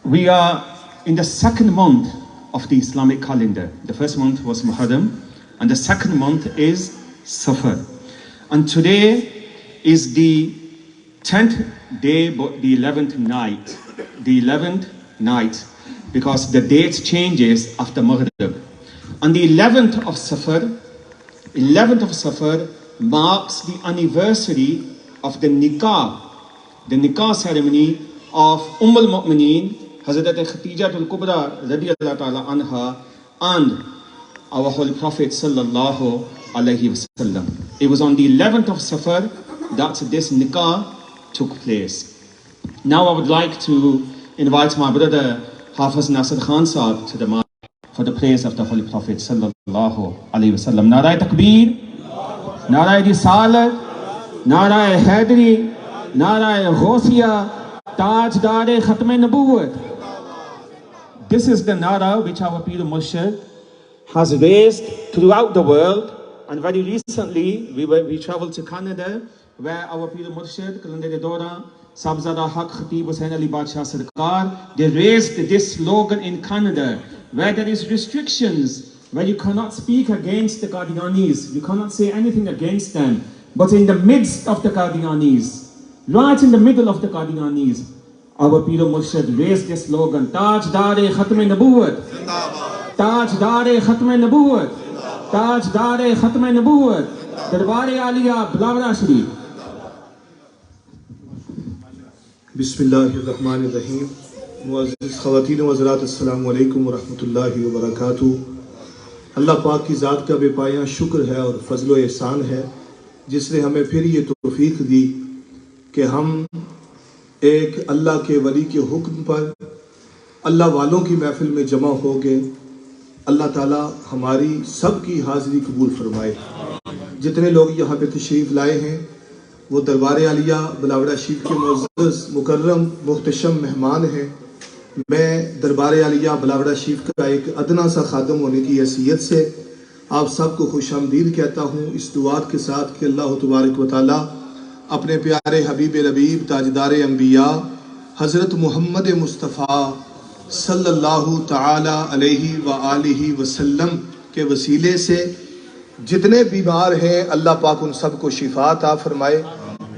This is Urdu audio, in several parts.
We are in the second month of the Islamic calendar. The first month was Muharram, and the second month is Safar. And today is the 10th day, but the 11th night. The 11th night, because the date changes after Maghrib. And the 11th of Safar marks the anniversary of the nikah ceremony of al-Mu'mineen, Hazrat Khadija al-Kubra radiyallahu ta'ala anha, and our Holy Prophet sallallahu alayhi wasallam. It was on the 11th of Safar that this nikah took place. Now I would like to invite my brother Hafiz Nasir Khan Sahab to the mic for the praise of the Holy Prophet sallallahu alayhi wasallam. Narai Takbir, Narai Risalat, Narai Haidari, Narai Ghausiya, Tajdar Khatm Nabuwat. This is the nara which our Pir Murshid has raised throughout the world, and very recently we traveled to Canada, where our Pir Murshid, Kalandar Dora, Sabzada Haq Khatib Hussain Ali Badshah Sarkar, they raised this slogan in Canada, where there is restrictions, where you cannot speak against the Qadianis, you cannot say anything against them, but in the midst of the Qadianis, right in the middle of the Qadianis, our Pir Murshid raised this slogan, Tajdar Khatm Nabuwat, Tajdar Khatm Nabuwat, Tajdar Khatm Nabuwat, Darbar-e Aliyah Bilawra Sharif. Bismillahirrahmanirrahim. Mu'azziz Khawatین و حضرات، السلام علیکم ورحمۃ اللہ وبرکاتہ۔ اللہ پاک کی ذات کا بے پایاں شکر ہے اور فضل و احسان ہے، جس نے ہمیں پھر یہ توفیق دی کہ ہم ایک اللہ کے ولی کے حکم پر اللہ والوں کی محفل میں جمع ہو گئے۔ اللہ تعالی ہماری سب کی حاضری قبول فرمائے۔ جتنے لوگ یہاں پہ تشریف لائے ہیں وہ دربار عالیہ بلاوڑہ شریف کے معزز مکرم محتشم مہمان ہیں۔ میں دربار عالیہ بلاوڑہ شریف کا ایک ادنا سا خادم ہونے کی حیثیت سے آپ سب کو خوش آمدید کہتا ہوں، اس دعات کے ساتھ کہ اللہ تبارک و تعالی اپنے پیارے حبیب ربیب تاجدار انبیاء حضرت محمد مصطفیٰ صلی اللہ تعالی علیہ وآلہ وسلم کے وسیلے سے جتنے بیمار ہیں اللہ پاک ان سب کو شفا عطا فرمائے،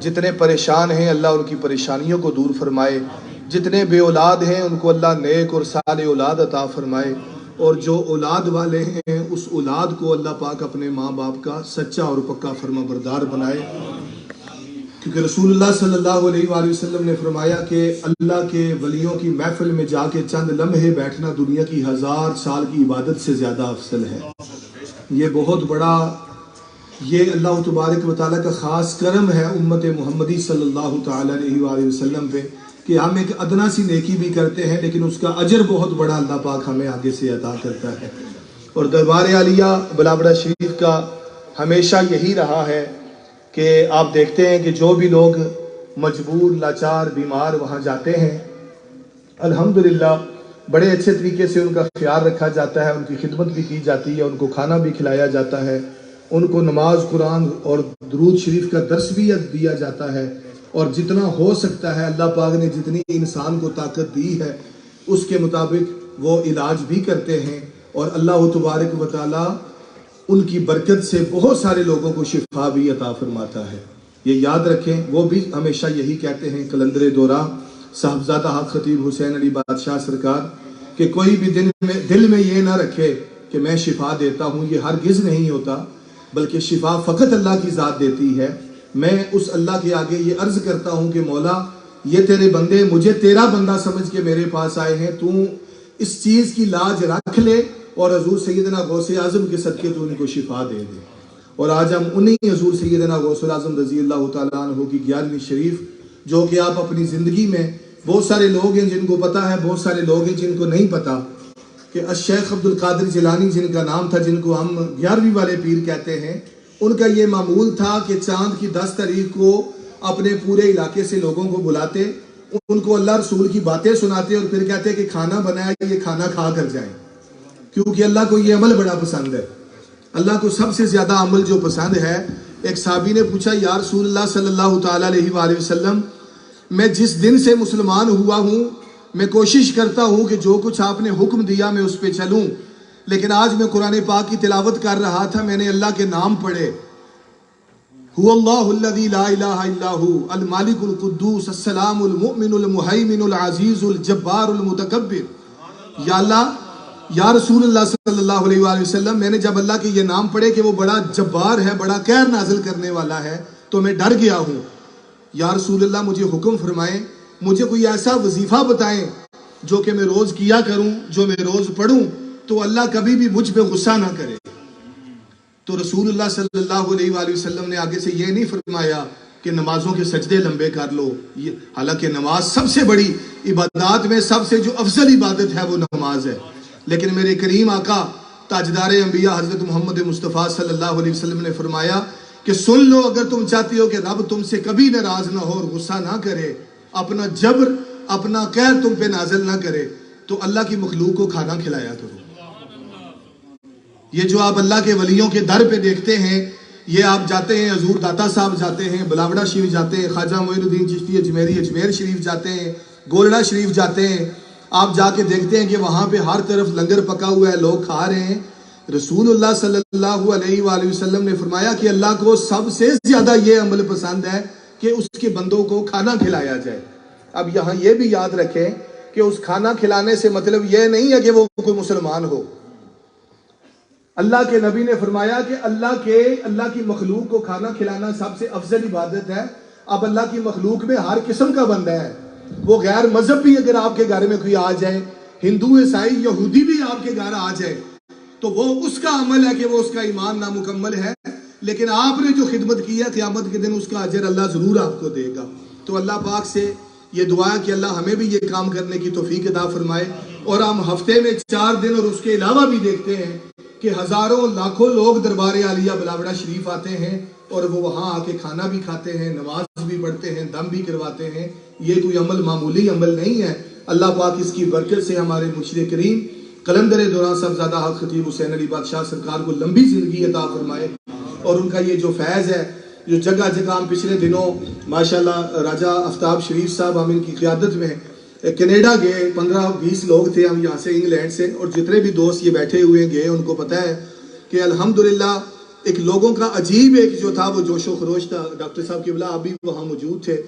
جتنے پریشان ہیں اللہ ان کی پریشانیوں کو دور فرمائے، جتنے بے اولاد ہیں ان کو اللہ نیک اور صالح اولاد عطا فرمائے، اور جو اولاد والے ہیں اس اولاد کو اللہ پاک اپنے ماں باپ کا سچا اور پکا فرما بردار بنائے، کیونکہ رسول اللہ صلی اللہ علیہ وآلہ وسلم نے فرمایا کہ اللہ کے ولیوں کی محفل میں جا کے چند لمحے بیٹھنا دنیا کی 1000 سال کی عبادت سے زیادہ افضل ہے۔ یہ بہت بڑا، یہ اللہ تبارک و تعالیٰ کا خاص کرم ہے امت محمدی صلی اللہ تعالیٰ علیہ وآلہ وسلم پہ کہ ہم ایک ادنا سی نیکی بھی کرتے ہیں لیکن اس کا اجر بہت بڑا اللہ پاک ہمیں آگے سے عطا کرتا ہے۔ اور دربار عالیہ بلاوڑہ شریف کا ہمیشہ یہی رہا ہے کہ آپ دیکھتے ہیں کہ جو بھی لوگ مجبور لاچار بیمار وہاں جاتے ہیں الحمدللہ بڑے اچھے طریقے سے ان کا خیال رکھا جاتا ہے، ان کی خدمت بھی کی جاتی ہے، ان کو کھانا بھی کھلایا جاتا ہے، ان کو نماز قرآن اور درود شریف کا درس بھی دیا جاتا ہے، اور جتنا ہو سکتا ہے اللہ پاک نے جتنی انسان کو طاقت دی ہے اس کے مطابق وہ علاج بھی کرتے ہیں، اور اللہ تبارک و تعالی ان کی برکت سے بہت سارے لوگوں کو شفا بھی عطا فرماتا ہے۔ یہ یاد رکھیں، وہ بھی ہمیشہ یہی کہتے ہیں کلندر دورہ صاحبزادہ حق خطیب حسین علی بادشاہ سرکار کہ کوئی بھی دل میں یہ نہ رکھے کہ میں شفا دیتا ہوں، یہ ہرگز نہیں ہوتا، بلکہ شفا فقط اللہ کی ذات دیتی ہے۔ میں اس اللہ کے آگے یہ عرض کرتا ہوں کہ مولا یہ تیرے بندے مجھے تیرا بندہ سمجھ کے میرے پاس آئے ہیں، تو اس چیز کی لاج رکھ لے اور حضور سیدنا غوث اعظم کے صدقے تو ان کو شفا دے دے۔ اور آج ہم انہی حضور سیدنا غوث اعظم رضی اللہ تعالیٰ عنہ کی 11ویں شریف، جو کہ آپ اپنی زندگی میں بہت سارے لوگ ہیں جن کو پتا ہے، بہت سارے لوگ ہیں جن کو نہیں پتا، کہ الشیخ عبدالقادر جیلانی جن کا نام تھا، جن کو ہم 11ویں والے پیر کہتے ہیں، ان کا یہ معمول تھا کہ چاند کی 10 تاریخ کو اپنے پورے علاقے سے لوگوں کو بلاتے، ان کو اللہ رسول کی باتیں سناتے اور پھر کہتے کہ کھانا بنایا، یہ کھانا کھا کر جائیں، کیونکہ اللہ کو یہ عمل بڑا پسند ہے۔ اللہ کو سب سے زیادہ عمل جو پسند ہے، ایک صحابی نے پوچھا یا رسول اللہ صلی اللہ تعالیٰ علیہ وآلہ وسلم، میں جس دن سے مسلمان ہوا ہوں میں کوشش کرتا ہوں کہ جو کچھ آپ نے حکم دیا میں اس پہ چلوں، لیکن آج میں قرآن پاک کی تلاوت کر رہا تھا، میں نے اللہ کے نام پڑھے، هو اللہ الذی لا الہ الا هو المالک القدوس السلام المؤمن المہیمن العزیز الجبار المتکبر۔ یا اللہ، یا رسول اللہ صلی اللہ علیہ وآلہ وسلم، میں نے جب اللہ کے یہ نام پڑھے کہ وہ بڑا جبار ہے، بڑا قہر نازل کرنے والا ہے، تو میں ڈر گیا ہوں۔ یا رسول اللہ مجھے حکم فرمائیں، مجھے کوئی ایسا وظیفہ بتائیں جو کہ میں روز کیا کروں، جو میں روز پڑھوں تو اللہ کبھی بھی مجھ پہ غصہ نہ کرے۔ تو رسول اللہ صلی اللہ علیہ وآلہ وسلم نے آگے سے یہ نہیں فرمایا کہ نمازوں کے سجدے لمبے کر لو، حالانکہ نماز سب سے بڑی عبادات میں سب سے جو افضل عبادت ہے وہ نماز ہے، لیکن میرے کریم آقا تاجدار انبیاء حضرت محمد مصطفیٰ صلی اللہ علیہ وسلم نے فرمایا کہ سن لو، اگر تم چاہتی ہو کہ رب تم سے کبھی ناراض نہ ہو اور غصہ نہ کرے، اپنا جبر، اپنا قہر تم پہ نازل نہ کرے، تو اللہ کی مخلوق کو کھانا کھلایا کرو۔ یہ جو آپ اللہ کے ولیوں کے در پہ دیکھتے ہیں، یہ آپ جاتے ہیں، حضور داتا صاحب جاتے ہیں، بلاوڑا شریف جاتے ہیں، خواجہ معین الدین چشتی اجمیری اجمیر شریف جاتے ہیں، گولڑا شریف جاتے ہیں، آپ جا کے دیکھتے ہیں کہ وہاں پہ ہر طرف لنگر پکا ہوا ہے، لوگ کھا رہے ہیں۔ رسول اللہ صلی اللہ علیہ وآلہ وسلم نے فرمایا کہ اللہ کو سب سے زیادہ یہ عمل پسند ہے کہ اس کے بندوں کو کھانا کھلایا جائے۔ اب یہاں یہ بھی یاد رکھیں کہ اس کھانا کھلانے سے مطلب یہ نہیں ہے کہ وہ کوئی مسلمان ہو۔ اللہ کے نبی نے فرمایا کہ اللہ کی مخلوق کو کھانا کھلانا سب سے افضل عبادت ہے۔ اب اللہ کی مخلوق میں ہر قسم کا بندہ ہے، وہ غیر مذہب بھی اگر آپ کے گھر میں کوئی آ جائے، ہندو، عیسائی، یہودی بھی آپ کے گھر آ جائے، تو وہ اس کا عمل ہے کہ وہ اس کا ایمان نامکمل ہے، لیکن آپ نے جو خدمت کی ہے قیامت کے دن اس کا اجر اللہ ضرور آپ کو دے گا۔ تو اللہ پاک سے یہ دعا ہے کہ اللہ ہمیں بھی یہ کام کرنے کی توفیق عطا فرمائے، اور ہم ہفتے میں 4 دن اور اس کے علاوہ بھی دیکھتے ہیں کہ ہزاروں لاکھوں لوگ دربار عالیہ بلاوڑا شریف آتے ہیں اور وہ وہاں آ کے کھانا بھی کھاتے ہیں، نماز بھی پڑھتے ہیں، دم بھی کرواتے ہیں۔ یہ کوئی عمل معمولی عمل نہیں ہے۔ اللہ پاک اس کی برکت سے ہمارے مرشد کریم قلندر دوران صاحبزادہ حق خطیب حسین علی بادشاہ سرکار کو لمبی زندگی عطا فرمائے، اور ان کا یہ جو فیض ہے، جو جگہ جگہ ہم پچھلے دنوں ماشاءاللہ راجہ آفتاب شریف صاحب ہم ان کی قیادت میں کینیڈا گئے، 15-20 لوگ تھے ہم یہاں سے انگلینڈ سے، اور جتنے بھی دوست یہ بیٹھے ہوئے گئے ان کو پتہ ہے کہ الحمدللہ ایک لوگوں کا عجیب ایک جو تھا وہ جوش و خروش تھا۔ ڈاکٹر صاحب قبلہ آپ بھی وہاں موجود تھے،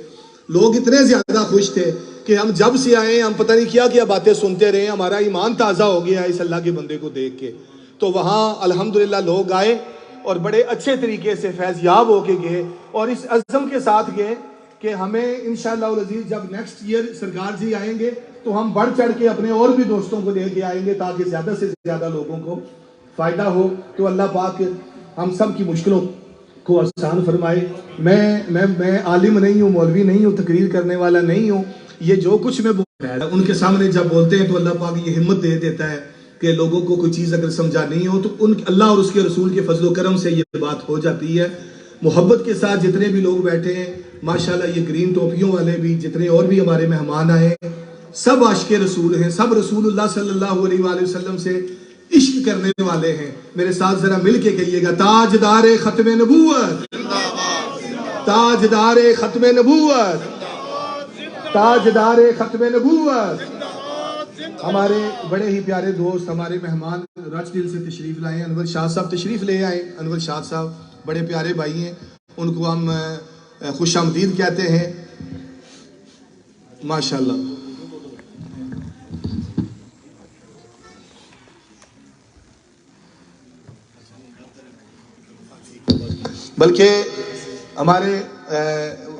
لوگ اتنے زیادہ خوش تھے کہ ہم جب سے آئے ہم پتہ نہیں کیا باتیں سنتے رہے، ہمارا ایمان تازہ ہو گیا اس اللہ کے بندے کو دیکھ کے۔ تو وہاں الحمدللہ لوگ آئے اور بڑے اچھے طریقے سے فیض یاب ہو کے گئے، اور اس عزم کے ساتھ گئے کہ ہمیں انشاءاللہ العزیز جب نیکسٹ ایئر سرکار جی آئیں گے تو ہم بڑھ چڑھ کے اپنے اور بھی دوستوں کو لے کے آئیں گے تاکہ زیادہ سے زیادہ لوگوں کو فائدہ ہو۔ تو اللہ پاک ہم سب کی مشکلوں کو آسان فرمائے۔ میں عالم نہیں ہوں، مولوی نہیں ہوں، تقریر کرنے والا نہیں ہوں، یہ جو کچھ میں ان کے سامنے جب بولتے ہیں تو اللہ پاک یہ ہمت دے دیتا ہے کہ لوگوں کو کوئی چیز اگر سمجھا نہیں ہو تو اللہ اور اس کے رسول کے فضل و کرم سے یہ بات ہو جاتی ہے۔ محبت کے ساتھ جتنے بھی لوگ بیٹھے ہیں ماشاءاللہ، یہ گرین ٹوپیوں والے بھی، جتنے اور بھی ہمارے مہمان آئے ہیں، سب عاشق رسول ہیں، سب رسول اللہ صلی اللہ علیہ وآلہ وسلم سے عشق کرنے والے ہیں۔ میرے ساتھ ذرا مل کے کہیے گا، تاجدار ختم نبوت، تاجدار ختم نبوت، تاجدار ختم نبوت۔ ہمارے بڑے ہی پیارے دوست، ہمارے مہمان رچ دل سے تشریف لائے ہیں، انور شاہ صاحب تشریف لے آئے۔ انور شاہ صاحب بڑے پیارے بھائی ہیں، ان کو ہم خوش آمدید کہتے ہیں ماشاءاللہ۔ بلکہ ہمارے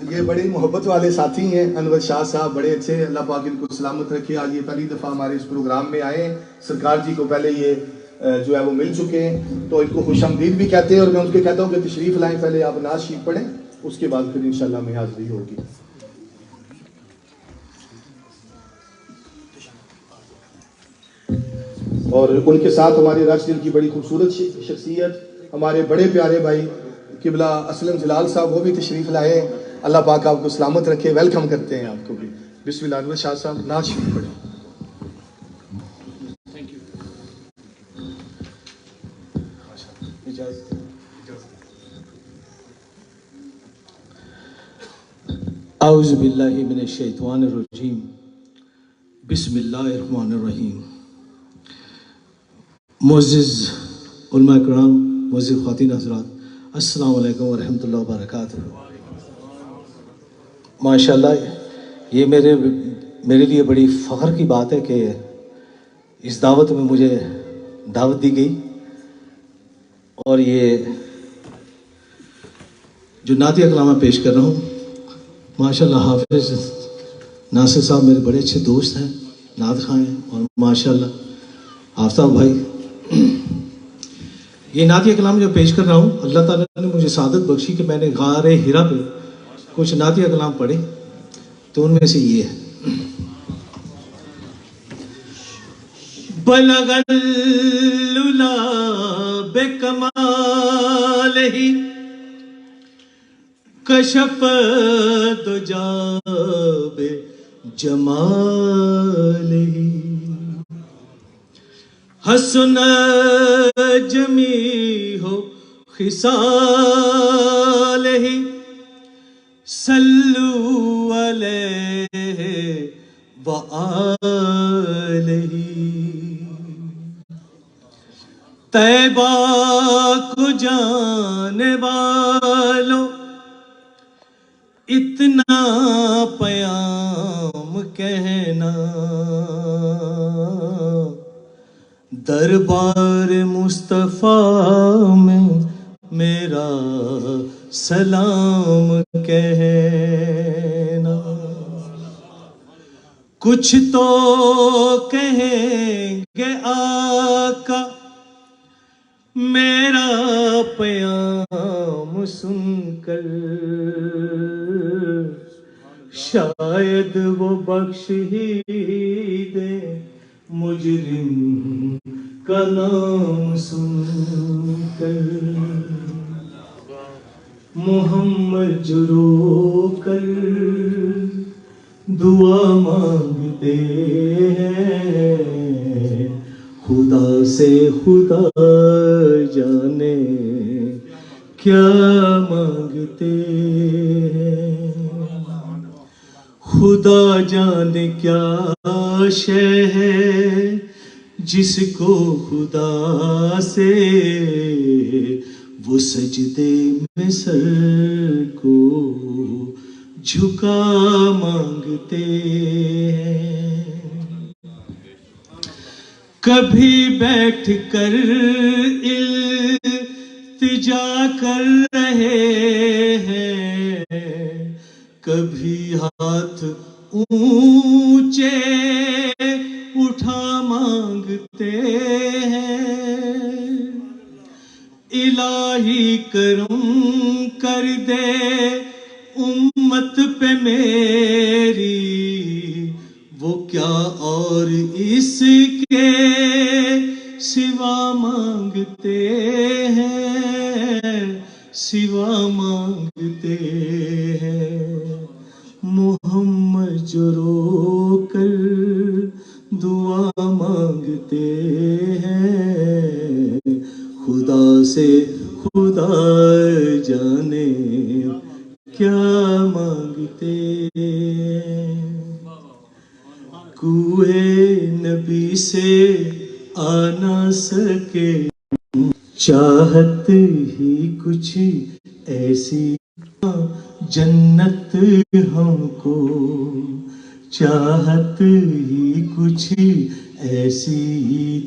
یہ بڑے محبت والے ساتھی ہیں، انور شاہ صاحب بڑے اچھے، اللہ پاک ان کو سلامت رکھے۔ آج یہ پہلی دفعہ ہمارے اس پروگرام میں آئے ہیں، سرکار جی کو پہلے یہ جو ہے وہ مل چکے ہیں، تو ان کو خوش آمدید بھی کہتے ہیں، اور میں ان کے کہتا ہوں کہ تشریف لائیں، پہلے آپ نعت شریف پڑھیں، اس کے بعد پھر انشاءاللہ میں حاضری ہوگی۔ اور ان کے ساتھ ہمارے رچ دل کی بڑی خوبصورت شخصیت ہمارے بڑے پیارے بھائی قبلہ اسلم جلال صاحب، وہ بھی تشریف لائے ہیں، اللہ پاک آپ کو سلامت رکھے، ویلکم کرتے ہیں آپ کو بھی۔ بسم اللہ، انور شاہ صاحب نعت شریف پڑھیں۔ اعوذ باللہ من الشیطان الرجیم، بسم اللہ الرحمن الرحیم. معزز علماء کرام، معزز خواتین حضرات، السلام علیکم ورحمۃ اللہ وبرکاتہ. ماشاءاللہ یہ میرے لیے بڑی فخر کی بات ہے کہ اس دعوت میں مجھے دعوت دی گئی، اور یہ جو نعتیہ کلام میں پیش کر رہا ہوں، ماشاءاللہ حافظ ناصر صاحب میرے بڑے اچھے دوست ہیں، نعت خواں ہیں، اور ماشاءاللہ آفتاب بھائی. یہ نعتیہ کلام جو پیش کر رہا ہوں، اللہ تعالیٰ نے مجھے سعادت بخشی کہ میں نے غار ہرا پہ کچھ نعتیہ کلام پڑھے، تو ان میں سے یہ ہے. بلغ العلا بکمالہ کشف دجا بجمالہ حسن جمیع خصالہ صلو علیہ وآلہ. طیبہ کو جانے والوں اتنا پیام کہنا، دربار مصطفیٰ میں میرا سلام کہنا. کچھ تو کہیں گے آقا میرا پیام سن کر، شاید وہ بخش ہی دے مجرم کا نام سن کر. محمد جو رو کر دعا مانگتے ہیں، خدا سے خدا جانے کیا مانگتے ہیں. خدا جانے کیا شے ہے جس کو خدا سے وہ سجدے میں سر کو جھکا مانگتے ہیں. کبھی بیٹھ کر التجا کر رہے ہیں، کبھی ہاتھ اونچے اٹھا مانگتے ہیں. الہی کرم کر دے امت پہ میری، وہ کیا اور اس کے سوا مانگتے ہیں، سوا مانگتے ہیں. محمد جو رو کر دعا مانگتے ہیں، خدا سے خدا جانے کیا مانگتے ہیں. کوئے نبی سے آ نہ سکے، چاہت ہی کچھ ایسی جنت ہم کو، چاہت ہی کچھ ایسی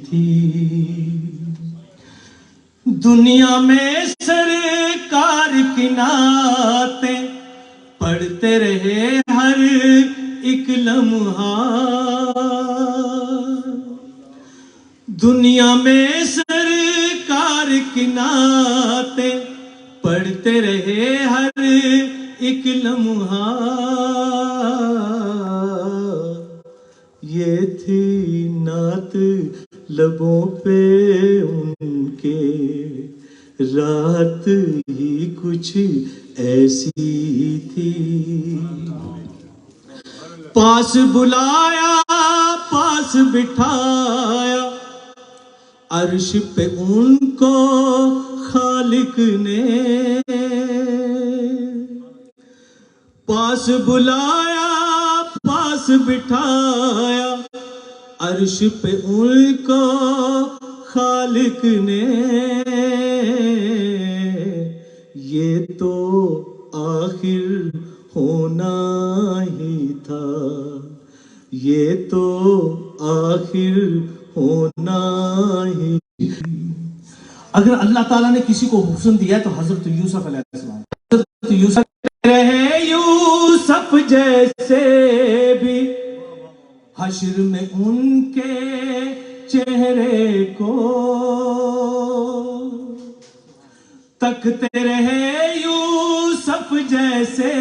تھی. دنیا میں سرکار کی نعتیں پڑھتے رہے ہر ایک لمحہ، دنیا میں سرکار کی نعتیں پڑھتے رہے ہر ایک لمحہ. یہ تھی نعت لبوں پہ ان کے، رات ہی کچھ ایسی تھی. پاس بلایا پاس بٹھایا عرش پہ ان کو خالق نے، پاس بلایا پاس بٹھایا عرش پہ ان کو خالق نے یہ تو آخر ہونا ہی تھا، یہ تو آخر ہونا ہی۔ اگر اللہ تعالیٰ نے کسی کو حسن دیا ہے تو حضرت یوسف علیہ السلام، حضرت یوسف رہے یوسف جیسے بھی حشر میں ان کے چہرے کو تکتے رہے یوسف جیسے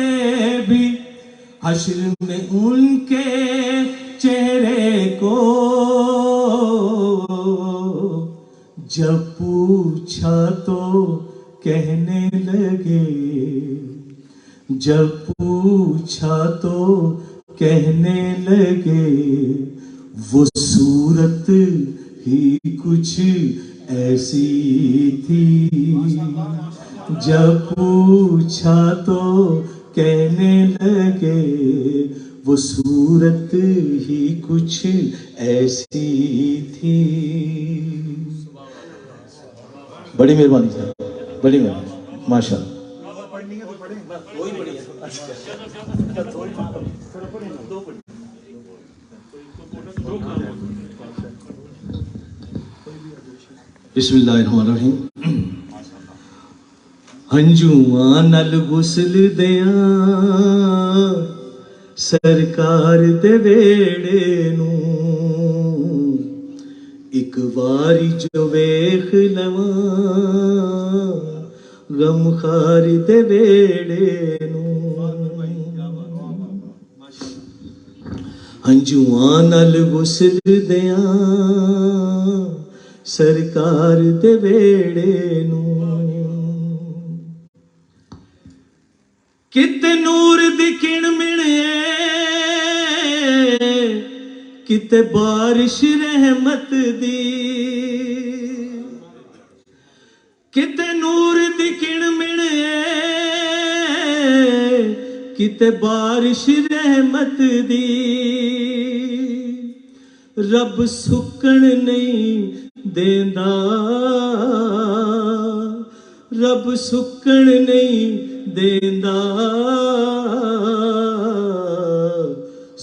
بھی حشر میں ان کے چہرے کو، جب پوچھا تو کہنے لگے، جب پوچھا تو کہنے لگے وہ صورت ہی کچھ ایسی تھی، جب پوچھا تو کہنے لگے وہ صورت ہی کچھ ایسی تھی۔ بڑی مہربانی صاحب، بڑی مہربانی، ماشاء اللہ۔ بسم اللہ الرحمن الرحیم۔ ہنجواں نل غسل دیاں سرکار دے ویڑے نوں، ایک واری جو ویکھ لواں غم خار دے ویڑے نوں، ہنجواں نل غسل دیاں سرکار دے ویڑے نوں، کتے نور دی کن منے کتے بارش رحمت دی، کتے نور دی کن منے کتے بارش رحمت دی، رب سکن نہیں دیندا، رب سکن نہیں دیندا،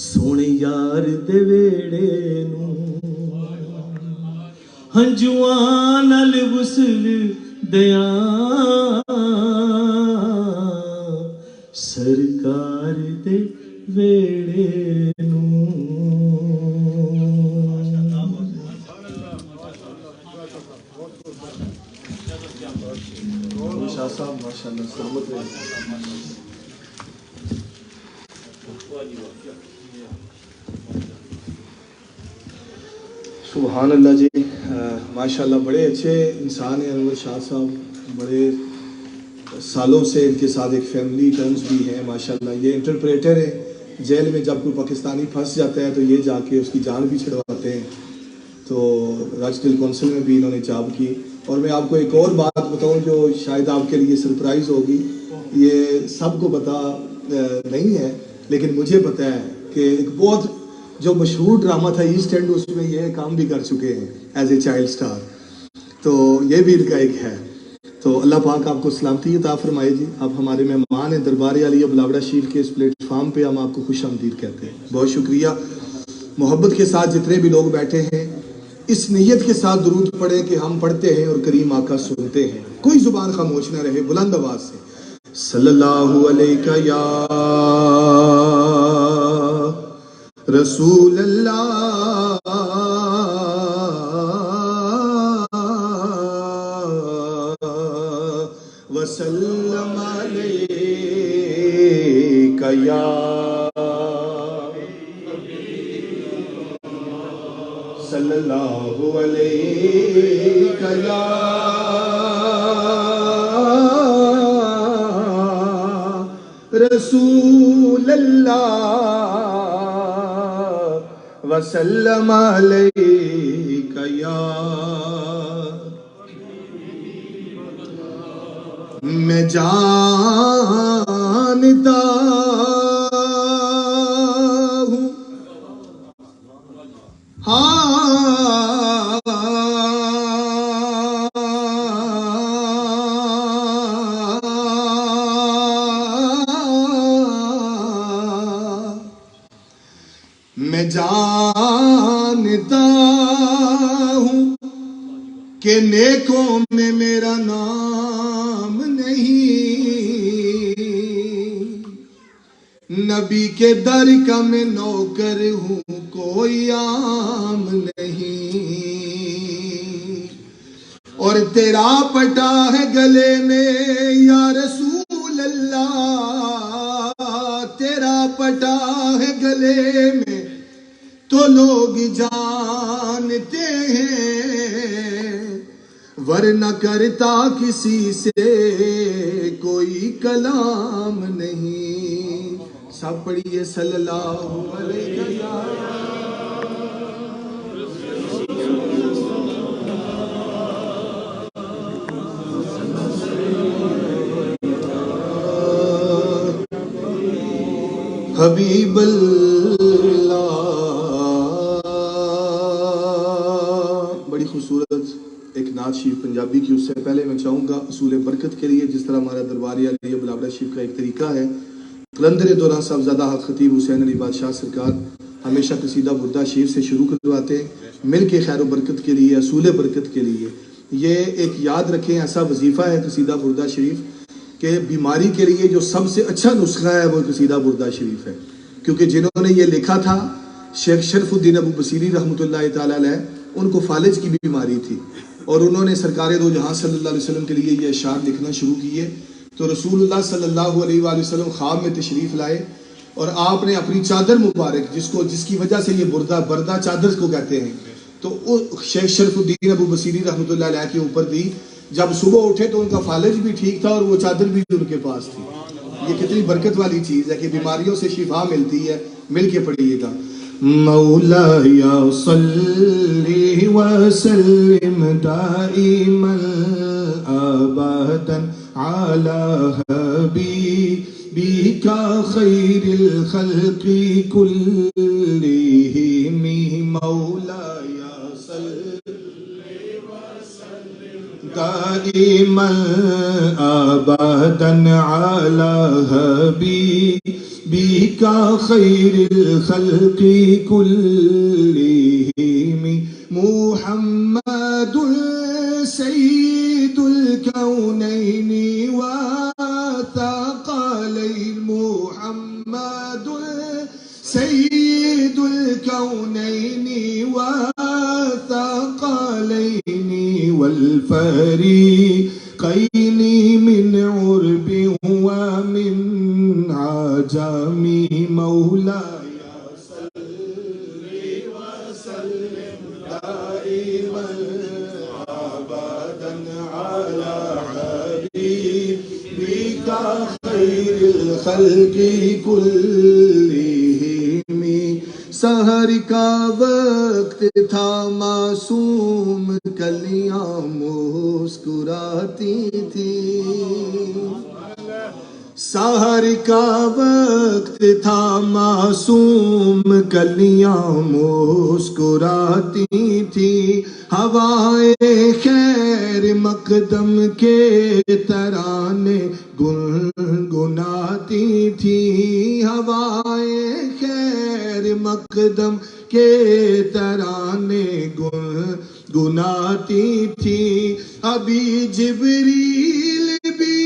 سونے یار دے ویڑے نوں، ہنجواں نال غسل دیاں سرکار دے ویڑے نوں۔ شاہ صاحب ماشاءاللہ سلامت رہے۔ سبحان اللہ جی، ماشاءاللہ بڑے اچھے انسان ہیں انور شاہ صاحب، بڑے سالوں سے ان کے ساتھ ایک فیملی ٹرمز بھی ہیں ماشاءاللہ۔ یہ انٹرپریٹر ہیں، جیل میں جب کوئی پاکستانی پھنس جاتا ہے تو یہ جا کے اس کی جان بھی چھڑواتے ہیں، تو راج ڈل کونسل میں بھی انہوں نے جاب کی۔ اور میں آپ کو ایک اور بات بتاؤں جو شاید آپ کے لیے سرپرائز ہوگی، یہ سب کو پتہ نہیں ہے لیکن مجھے پتہ ہے کہ ایک بہت جو مشہور ڈرامہ تھا ایسٹ اینڈ، اس میں یہ کام بھی کر چکے ہیں ایز اے چائلڈ سٹار، تو یہ بھی ان کا ایک ہے۔ تو اللہ پاک آپ کو سلامتی عطا فرمائے جی۔ آپ ہمارے مہمان ہیں دربار عالیہ بلاوڑا شریف کے اس پلیٹ فارم پہ، ہم آپ کو خوش آمدید کہتے ہیں، بہت شکریہ۔ محبت کے ساتھ جتنے بھی لوگ بیٹھے ہیں اس نیت کے ساتھ درود پڑھیں کہ ہم پڑھتے ہیں اور کریم آقا سنتے ہیں، کوئی زبان خاموش نہ رہے، بلند آواز سے صلی اللہ علیہ یا رسول اللہ وسلم علیہ یا صلی اللہ علیہ یا رسول اللہ وسلم علیہ یا۔ میں جانتا ہوں میں جانتا ہوں کہ نیکوں میں میرا نام نہیں، نبی کے در کا میں نوکر ہوں، کوئی عام نہیں، اور تیرا پٹا ہے گلے میں یا رسول اللہ، تیرا پٹا ہے گلے میں تو لوگ جانتے ہیں، ورنہ کرتا کسی سے کوئی کلام نہیں۔ سب پڑھیے صلی اللہ علیہ حبیب اللہ۔ بڑی خوبصورت ایک نعت شریف پنجابی کی، اس سے پہلے میں چاہوں گا اصول برکت کے لیے، جس طرح ہمارا درباریہ علیہ بلابڑا شریف کا ایک طریقہ ہے، قلندر دوران صاحبزادہ حق خطیب حسین علی بادشاہ سرکار ہمیشہ قصیدہ بردہ شریف سے شروع کرواتے ہیں، مل کے خیر و برکت کے لیے، اصول برکت کے لیے۔ یہ ایک یاد رکھیں، ایسا وظیفہ ہے قصیدہ بردہ شریف کہ بیماری کے لیے جو سب سے اچھا نسخہ ہے وہ قصیدہ بردہ شریف ہے، کیونکہ جنہوں نے یہ لکھا تھا شیخ شرف الدین ابو بصیری رحمۃ اللہ تعالی علیہ، ان کو فالج کی بیماری تھی، اور انہوں نے سرکار دو جہاں صلی اللہ علیہ وسلم کے لیے یہ اشعار لکھنا شروع کیے، تو رسول اللہ صلی اللہ علیہ وآلہ وسلم خواب میں تشریف لائے، اور آپ نے اپنی چادر مبارک، جس کی وجہ سے یہ بردہ چادر کو کہتے ہیں، تو شیخ شرف الدین ابو بصیری رحمۃ اللہ علیہ کے اوپر دی۔ جب صبح اٹھے تو ان کا فالج بھی ٹھیک تھا اور وہ چادر بھی ان کے پاس تھی۔ یہ کتنی برکت والی چیز ہے کہ بیماریوں سے شفا ملتی ہے۔ مل کے پڑھیے گا۔ مولاي صل وسلم دائما ابدا على حبيبك خير الخلق كلهم، مولاي صل دائما ابدا على حبيبك خير الخلق كلهم، محمد سيد الكونين وثقلين، محمد سيد الكونين وثقلين والفريقين من عرب ومن عجم، مولاي صل وسلم دائما ابدا على حبيبك خير الخلق كلهم۔ سحر کا وقت تھا، معصوم کلیاں مسکراتی تھی، سحر کا وقت تھا، معصوم کلیاں مسکراتی تھی، ہوائے خیر مقدم کے ترانے گنگناتی تھی، ہوائے خیر مقدم کے ترانے گنگناتی تھی، ابھی جبریل بھی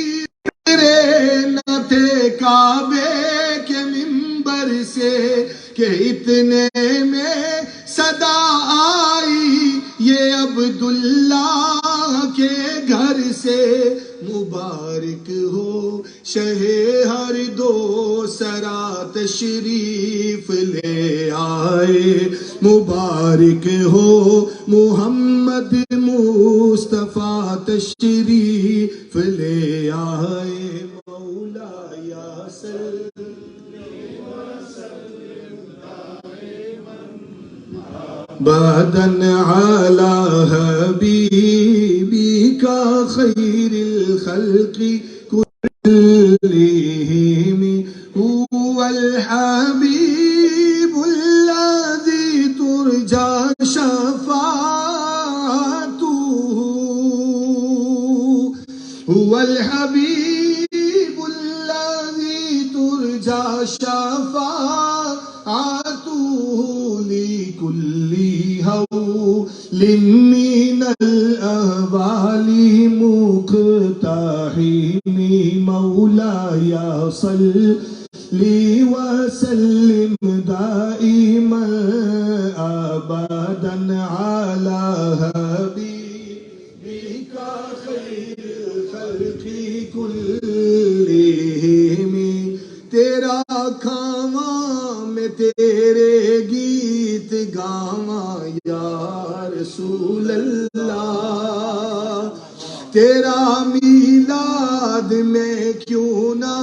نہ تھے کعبے کے منبر سے کہ اتنے میں صدا آئی یہ عبداللہ کے گھر سے، مبارک ہو شہ ہر دو سرا تشریف لے آئے، مبارک ہو محمد مصطفیٰ تشریف لے آئے، مولاي صل ابدا على حبيبك خير الخلق كلهم، هو الحبيب الذي ترجى شفاعته هو الحبيب الذي ترجى شفاعته لكل هول من الأهوال مقتحم مولاي صل وسلم دائما ابدا على حبيبك خير الخلق كلهم تیرا کھاواں میں تیرے گیت گاواں یا رسول اللہ، تیرا میلاد میں کیوں نہ،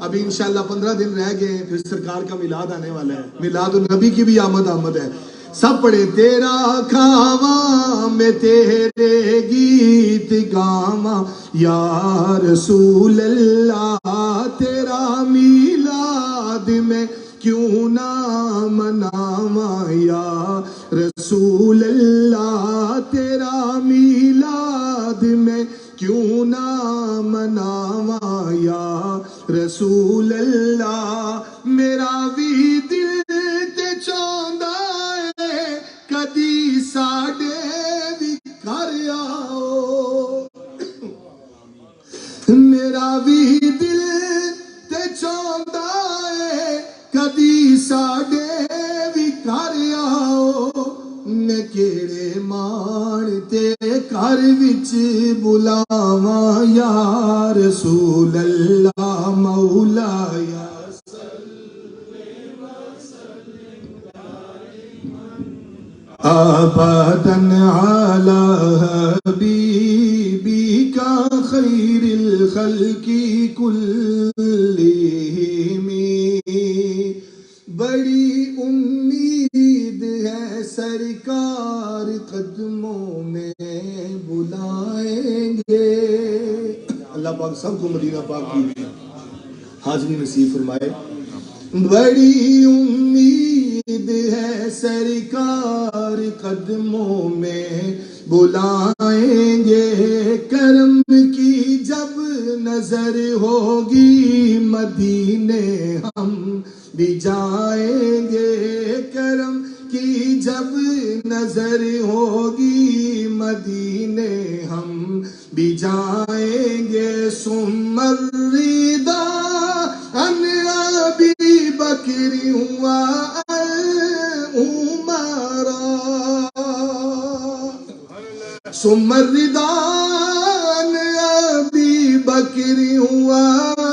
ابھی انشاءاللہ 15 دن رہ گئے پھر سرکار کا میلاد آنے والا ہے، میلاد النبی کی بھی آمد ہے، سب پڑھے تیرا کھاواں میں تیرے گیت گاواں یا رسول اللہ، تیرا میلاد میں کیوں نہ مناواں یا رسول اللہ، تیرا میلاد میں کیوں نہ مناواں یا رسول اللہ، میرا بھی دل تے چاہندا ہے کدی ساڈے بھی گھر آؤ، میرا بھی دل تے چاہندا ہے کدی ساڈے بھی گھر آؤ، میں کیڑے مان تے گھر وچ بلاواں یا رسول اللہ مولایا ابدا على حبيبك خير الخلق كلهم، بڑی امید ہے سرکار قدموں میں بلائیں گے، اللہ پاک سب کو مدینہ پاک کی حاضری نصیب فرمائے، بڑی امید ہے سرکار قدموں میں بلائیں گے، کرم کی جب نظر ہوگی مدینے ہم بھی جائیں گے، کرم کی جب نظر ہوگی مدینے ہم بھی جائیں گے، ثم الرضا عن ابی بکر وعمر، ثم الرضا عن ابی بکر وعمر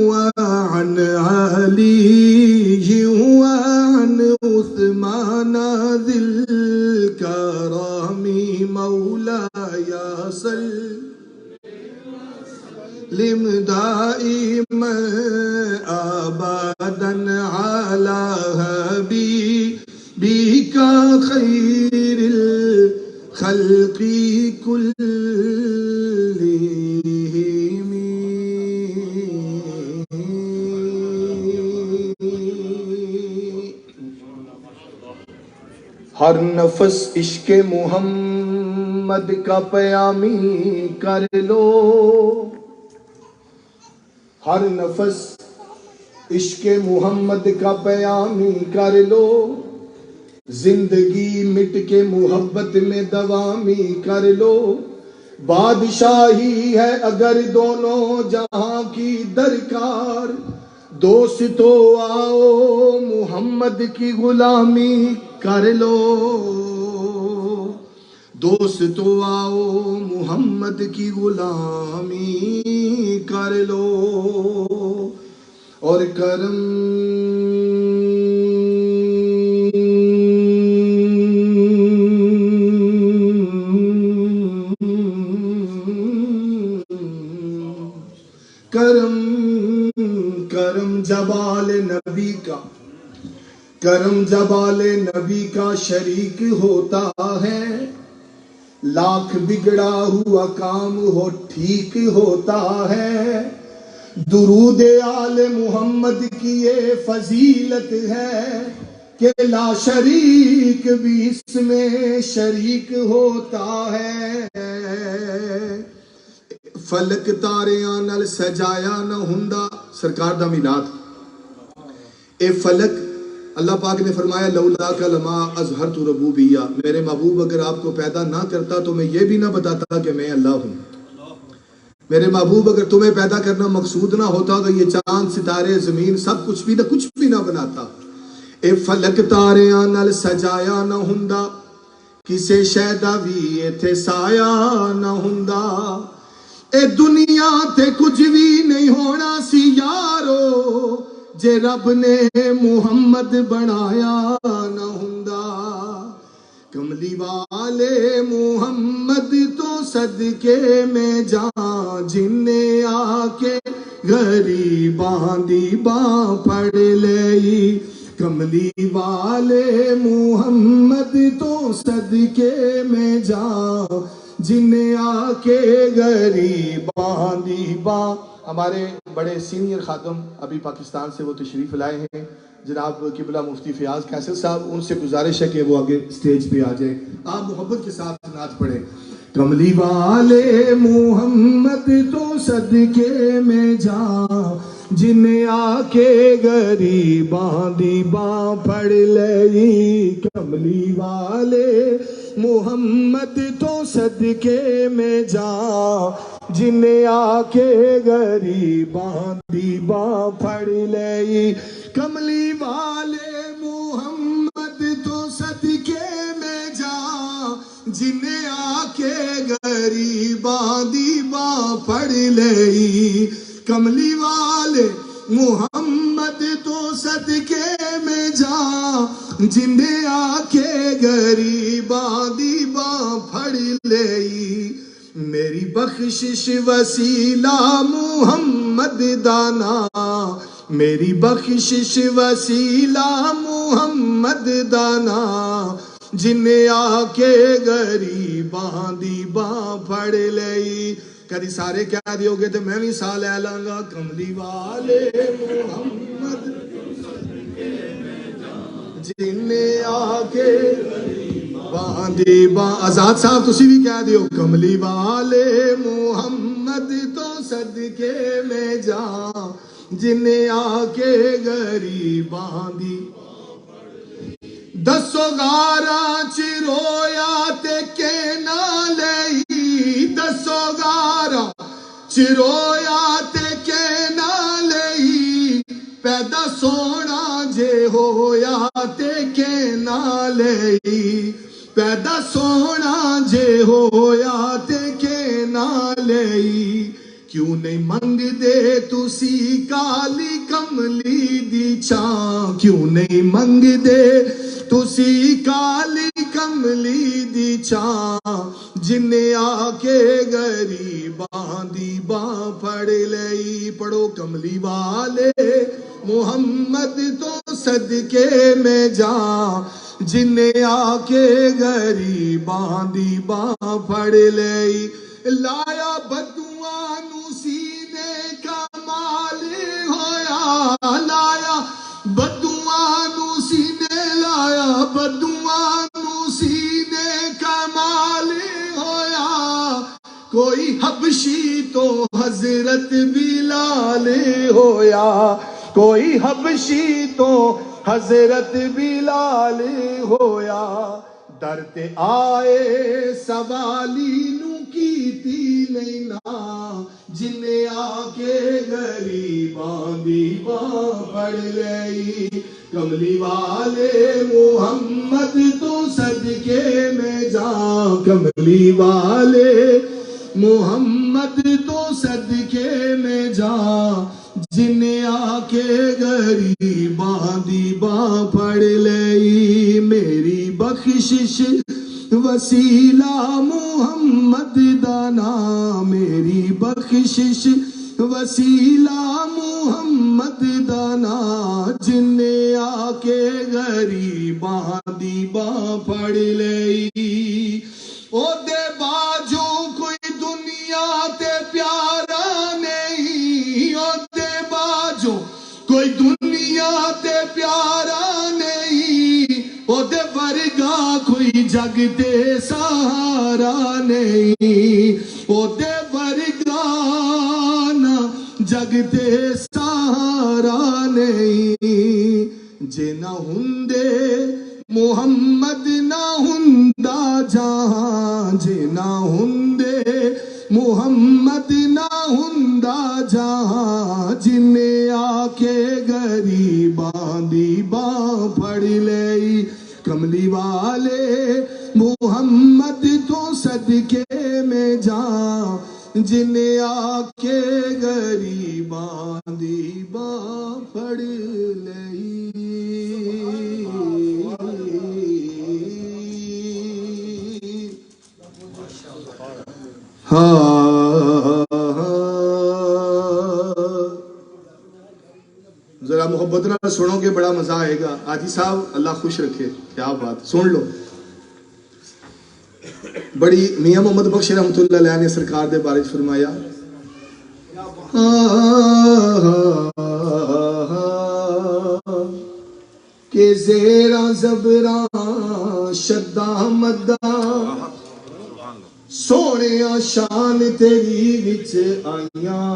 وعن علی وعن عثمان ذی الکرم مولاي سلم دائما ابدا على حبيبك خير الخلق كلهم، ہر نفس عشق محمد کا پیامی کر لو، ہر نفس عشق محمد کا پیامی کر لو، زندگی مٹ کے محبت میں دوامی کر لو، بادشاہی ہے اگر دونوں جہاں کی درکار، دوستو آؤ محمد کی غلامی کر لو، دوستو آؤ محمد کی غلامی کر لو، اور کرم کرم جبال نبی کا، کرم جبال نبی کا شریک ہوتا ہے، لاکھ بگڑا ہوا کام ہو ٹھیک ہوتا ہے، درود آل محمد کی یہ فضیلت ہے، کہ لا شریک بھی اس میں شریک ہوتا ہے. فلک تاریاں نال سجایا نہ ہوندا. سرکار دا میلاد. اے فلک اللہ پاک نے فرمایا لولا لما اظہرت ربوبیہ. میرے محبوب اگر آپ کو پیدا نہ کرتا تو میں یہ بھی نہ بتاتا کہ میں اللہ ہوں. میرے محبوب اگر تمہیں پیدا کرنا مقصود نہ ہوتا تو یہ چاند ستارے زمین سب کچھ بھی نہ بناتا. اے فلک تاریاں نال سجایا نہ ہوندا کسے شے دا وی ایتھے سایا نہ ہوندا. اے دنیا تے کچھ بھی نہیں ہونا سی یارو جے رب نے محمد بنایا نہ ہوندا. کملی والے محمد تو صدقے میں جان جن نے آ کے غریباں دی باں پڑ لئی. کملی والے محمد تو صدقے میں جان جن نے آ کے غریباں دی باں. ہمارے بڑے سینئر خاتم ابھی پاکستان سے وہ تشریف لائے ہیں جناب قبلہ مفتی فیاض قیصر صاحب. ان سے گزارش ہے کہ وہ آگے سٹیج پہ آ جائیں. آپ محبت کے ساتھ نعت پڑھیں. کملی والے محمد تو صدقے میں جان جن آ کے غریباں دی باں پڑ لئی. کملی والے محمد تو صدقے میں جان جن آ کے غریباں دی باں پڑ لئی. کملی والے محمد تو صدقے میں جان جن آ کے غریباں دی باں پڑ لئی. کملی والے محمد تو صدقے میں جان جن آ کے غریباں دی باں پھڑ لئی. میری بخشش وسیلہ محمد دانا. میری بخشش وسیلہ محمد دانا جن آ کے غریباں دی باں پھڑ لئی. کدی سارے کہہ دیو گے تو میں بھی سا لے لاں گا. کملی والے محمد جن آ کے باں دی باں. آزاد صاحب تسی بھی کہہ دیو کملی والے محمد تو صدقے میں جان جن آ کے غریباں دی. دسو غاراں چ رویا تے کہ نہ لئی. دسو غاراں چ رویا تے کہ نہ لئی. پیدا سونا جے ہویا تے کہ نہ لئی. پیدا سونا جے ہویا تے کہ نہ لئی. کیوں نہیں منگ دے تسی کالی کملی دی چھاں. کیوں نہیں منگ دے تسی کالی کملی دی چھاں جن آ کے غریباں دی باں پھڑ لئی. پڑھو کملی والے محمد تو صدقے میں جان جن آ کے غریباں دی باں پھڑ لئی. لایا بدوآں نو سینے کا مال ہویا. لایا بدوآں نو سینے. لایا بدوآں نو سینے کا مال ہویا. کوئی حبشی تو حضرت بلال ہویا. کوئی حبشی تو حضرت بلال ہویا. در تے آئے سوالی نو کیتی نہیں نا جن آ کے غریباں دی باں پڑ لئی. کملی والے محمد تو صدقے میں جان. کملی والے محمد تو صدقے میں جان جن آ کے غریباں دی باں پڑ لئی. میری بخشش وسیلہ محمد دانا. میری بخشش وسیلہ محمد دانا جن آ کے غریباں دی باں پڑ لئی. او دے باجو کوئی دنیا تے پیارا نہیں. او دے باجو کوئی دنیا تے پیارا نہیں. ورگا کوئی جگ تے سہارا نہیں او دے ورگا نا جگ تے سہارا نہیں جے نہ ہوندے محمد نہ ہوندا جہاں جے نہ ہوندے محمد نہ ہوندا جہاں جنے آ کے غریباں دی باں پھڑ لئی کملی والے محمد تو صدقے میں جاں جنے آ کے غریباں دی باں پھڑ لئی ذرا محبت نہ سنو گے بڑا مزہ آئے گا حاجی صاحب اللہ خوش رکھے کیا بات سن لو بڑی میاں محمد بخش رحمت اللہ علیہ نے سرکار دے بارے فرمایا کہ زیراں زبراں شداں مداں سونیا شان تیری وچ آئیاں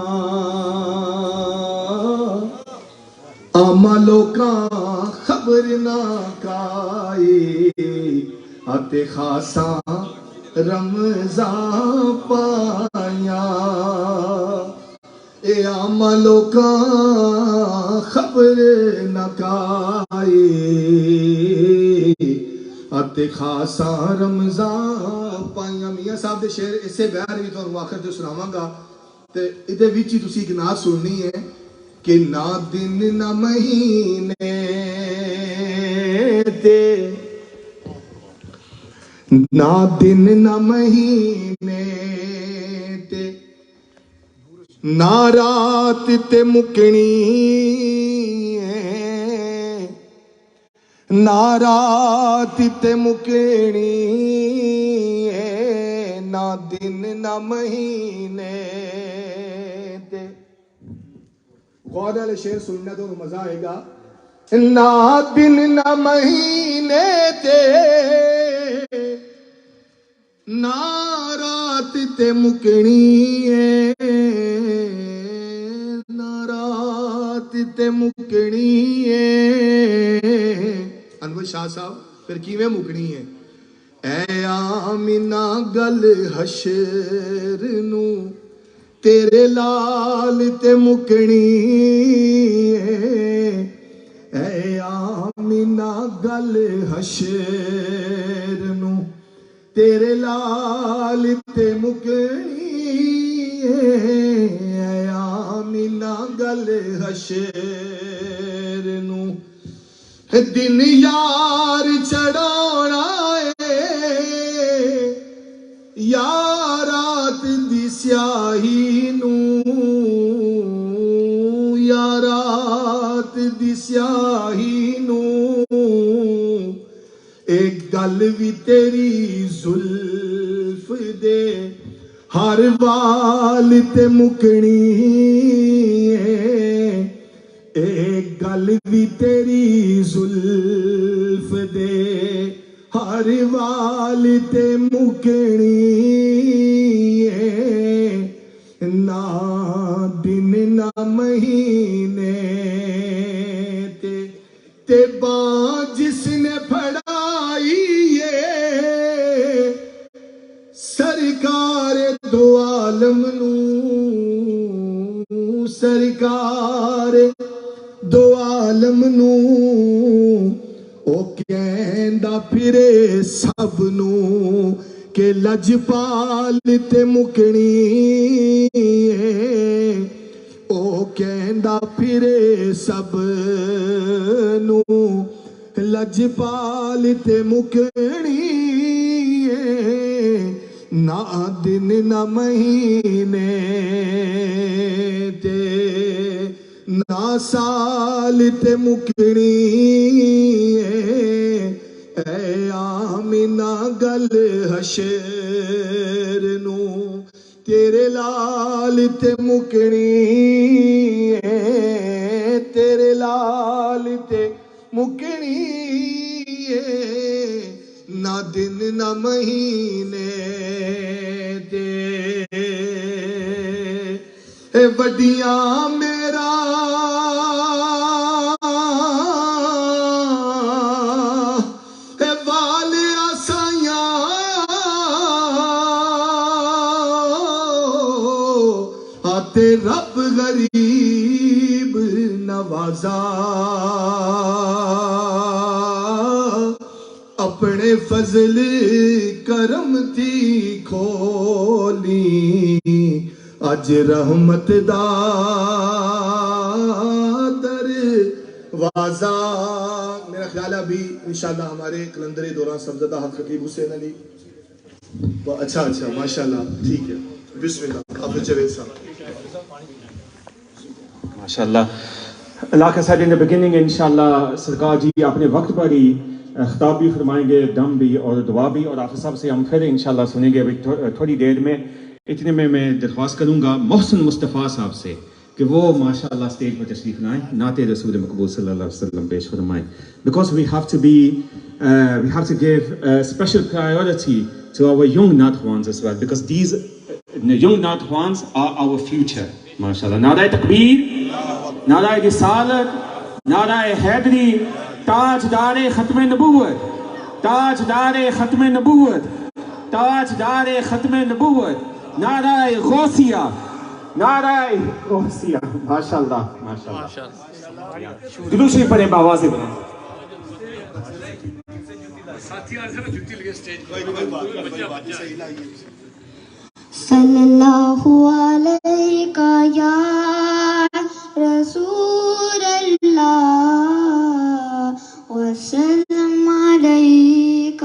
آما لوکاں خبر نہ کائی آتے خاصاں رمضان پائیاں اے آما لوکاں خبر نہ کائی آتے خاصاں رمضان پائیاں میاں صاحب دے شعر اسے بہر بھی تو آخر جو سناواں گا تے ادھے وچی تسی ایک نعت سننی ہے کہ نہ دن نہ مہینے تے نہ دن نہ مہینے تے نہ رات تے مکنی نہ رات تے مکنی نہ دن نہ مہینے تے غور والے شعر سننا تو مزہ آئے گا نہ دن نہ مہینے تے نہ رات تے مکنی نہ رات تے مکنی انور شاہ صاحب پھر کیویں مکنی ہے اے آمینہ گل حشر نو تیرے لال تے مکنی اے آمینہ گل حشر نو تیرے لال تے مکنی اے آمینہ گل حشر نو دن یار چڑھانا ہے یا رات دی سیاہی نو یا رات دی سیاہی نو ایک گل بھی تیری زلف دے ہر وال تے مکنی ایک گل بھی تیری زلف دے ہر وال تے مکنی نہ دن نہ مہینے تے باں جس نے پھڑائی ہے سرکار دو عالم نو سرکار دو عالم نو او کہندا پھرے سب نو کہ لجپال تے مکنی او کہندا پھرے سب نو لجپال تے مکنی نہ دن نہ مہینے تے نہ سال تے مکنی اے آمینہ گل حشر نو تیرے لال تے مکنی تیرے لال تے مکنی دن نہ مہینے دے اے وڈیاں میرا اے والیا سائیاں آتے رب غریب نوازا اپنے فضل کرم تھی کھولی اج رحمت دا دروازہ. میرا خیال ہے ابھی انشاءاللہ ہمارے کلندر دوران صفزدہ حق خطیب حسین علی. اچھا ماشاءاللہ ٹھیک ہے. بسم اللہ آپ جاوید صاحب. MashaAllah. Like I said in the beginning, inshallah, سرکار جی اپنے وقت پر ہی خطاب بھی فرمائیں گے, دم بھی اور دعا بھی, اور حافظ صاحب سے ہم پھر انشاءاللہ سنیں گے تھوڑی دیر میں. اتنے میں درخواست کروں گا محسن مصطفیٰ صاحب سے کہ وہ ماشاءاللہ اسٹیج پر تشریف لائیں, نعت رسول مقبول صلی اللہ علیہ وسلم پیش فرمائیں. Because we have to give special priority to our young Nathwans as well, because these young Nathwans are our future. MashaAllah. Na'ra Takbir, Na'ra Risalat, Na'ra Haidari, Tajdar-e Khatm Nabuwat, Tajdar-e Khatm Nabuwat, Tajdar-e Khatm Nabuwat, Na'ra Ghausiyya, Na'ra Ghausiyya. MashaAllah, MashaAllah. درود شریف پڑھیں بآواز بلند. صلی اللہ علیہ یا رسول اللہ وسلم علیہ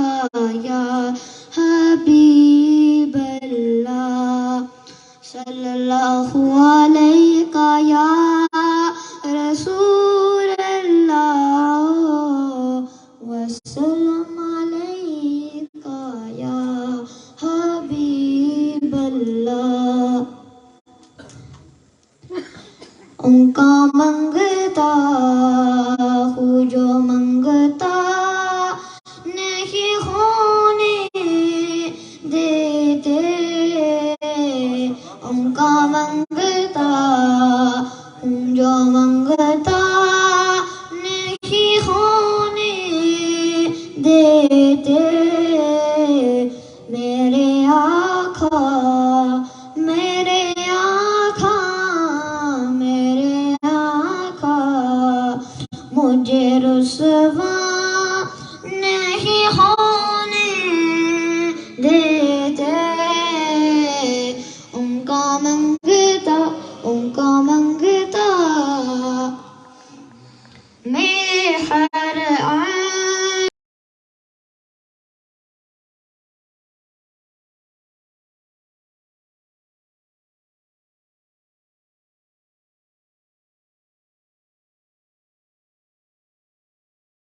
یا حبیب اللہ. صلی اللہ علیہ یا رسول اللہ وسلم علیہ یا حبیب اللہ. ان کا منگتا ہوں جو منگتا نہیں ہونے دیتے, ان کا منگتا ہوں جو منگتا نہیں ہونے دیتے. میرے آقا میرے آقا میرے آقا مجھے رسوا نہیں ہو